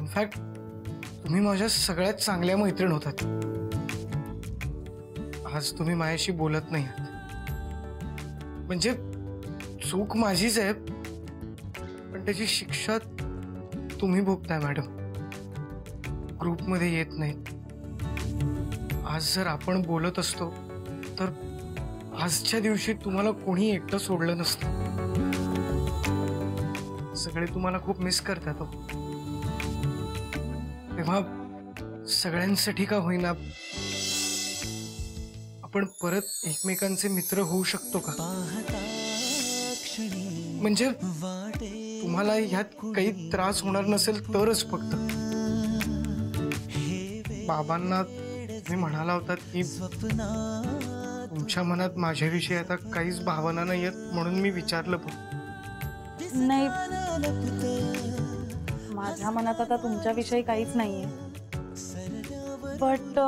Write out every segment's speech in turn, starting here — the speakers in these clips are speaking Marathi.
इनफॅक्ट तुम्ही माझ्या सगळ्यात चांगल्या मैत्रीण होतात. आज तुम्ही माझ्याशी बोलत नाही आहात म्हणजे चूक माझीच आहे, पण त्याची शिक्षा तुम्ही भोगताय मॅडम. ग्रुपमध्ये येत नाहीत. आज जर आपण बोलत असतो तर आजच्या दिवशी तुम्हाला कोणी एकटं सोडलं नसतं. सगळे तुम्हाला खूप मिस करतात. तेव्हा सगळ्यांसाठी का होईना आपण परत एकमेकांचे मित्र होऊ शकतो का? म्हणजे तुम्हाला ह्यात काही त्रास होणार नसेल तरच. फक्त बाबांना तुम्ही म्हणाला होतात की तुमच्या मनात माझ्याविषयी आता काहीच भावना नाही आहेत म्हणून मी विचारलं. पण नाही, माझ्या मनात आता तुमच्याविषयी काहीच नाहीये. बट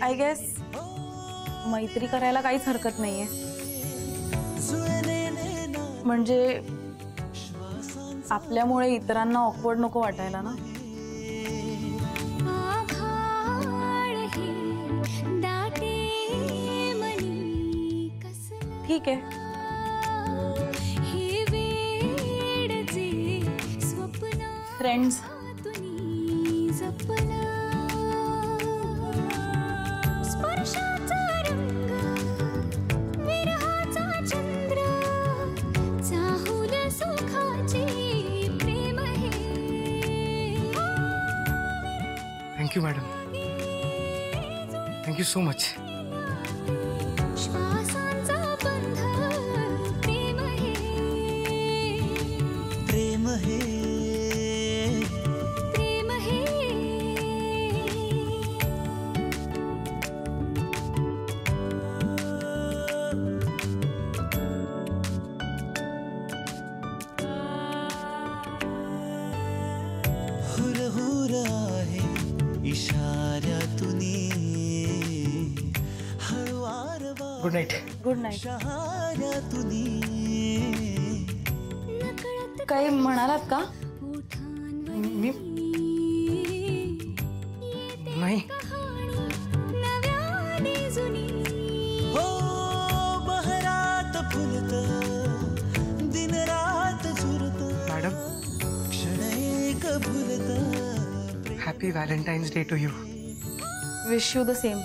आय गेस मैत्री करायला काहीच हरकत नाहीये. म्हणजे आपल्यामुळे इतरांना ऑकवर्ड नको वाटायला ना. ठीक आहे. Friends. Thank you madam. Thank you so much. Good night. Good night. काही म्हणालात का? मी नाही. Madam, happy Valentine's day to you. Wish you the same.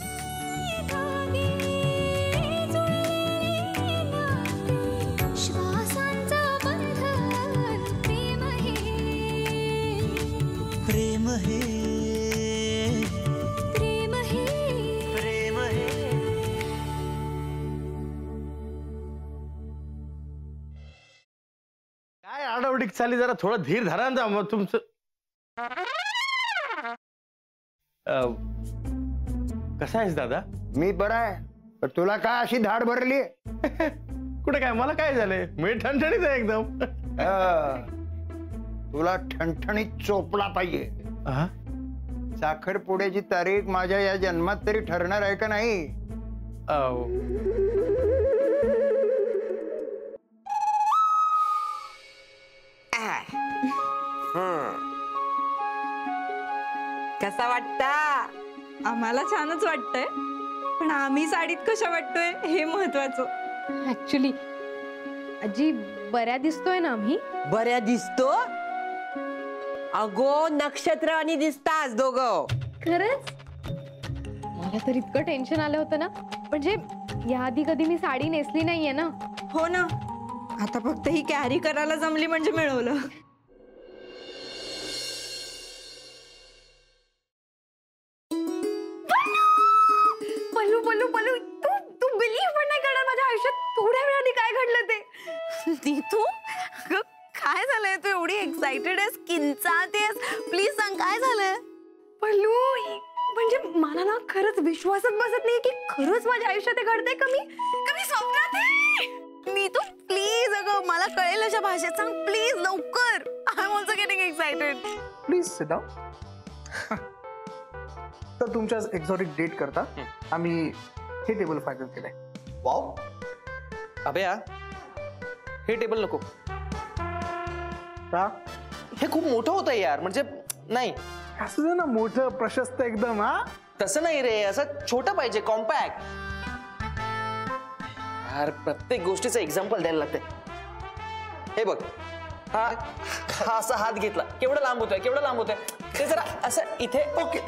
काय आडवडीक चाली, जरा थोडं धीर धरा ना. मग तुमचं कसा आहेस दादा? मी बरा आहे, पण तुला काय अशी धाड भरली? कुठे काय, मला काय झालंय? मी ठणठणीत आहे एकदम. तुला ठणठणीत चोपला पाहिजे. साखरपुड्याची तारीख माझ्या या जन्मात तरी ठरणार आहे का नाही? कसा वाटता? आम्हाला छानच वाटतंय, पण आम्ही साडीत कशा वाटतोय हे महत्वाचं. ऍक्च्युली आजी बऱ्या दिसतोय ना आम्ही? बऱ्या दिसतो? अगो नक्षत्र आणि दिसतास दोघं. खरंच? मला तर इतकं टेन्शन आलं होतं ना, म्हणजे याआधी कधी मी साडी नेसली नाहीये ना. हो ना, आता फक्त ही कॅरी करायला जमली म्हणजे मिळवलं. पल्लू पल्लू पल्लू, तू बिलीव्ह पण नाही करणार माझ्या आयुष्यात थोड्या वेळाने काय घडलं ते. तू काय झालंय? तू एवढी एक्साइटेड आहेस, किंचाळतेस. प्लीज सांग काय झालंय? पल्लू, म्हणजे मला ना खरंच विश्वासच बसत नाही की खरंच माझ्या आयुष्यात घडतंय. कमी स्वप्नात आहे. नीतू प्लीज, अगं मला कळेल अशा भाषेत सांग प्लीज, लवकर. I am also getting excited. Please sit down. तर तुमच्या एक्झॉटिक डेट करता आम्ही हे टेबल फायनल केलंय. वाव अभया, हे टेबल नको. का? हे खूप मोठं होतं यार, म्हणजे नाही असं दे ना मोठं प्रशस्त एकदम. हा तसं नाही रे, असं छोटं पाहिजे, कॉम्पॅक्ट. यार प्रत्येक गोष्टीचं एक्झाम्पल द्यायला लागते. हे बघ, हा असा हात घेतला, केवढं लांब होतोय, केवढं लांब होतोय, ते जरा असं इथे. ओके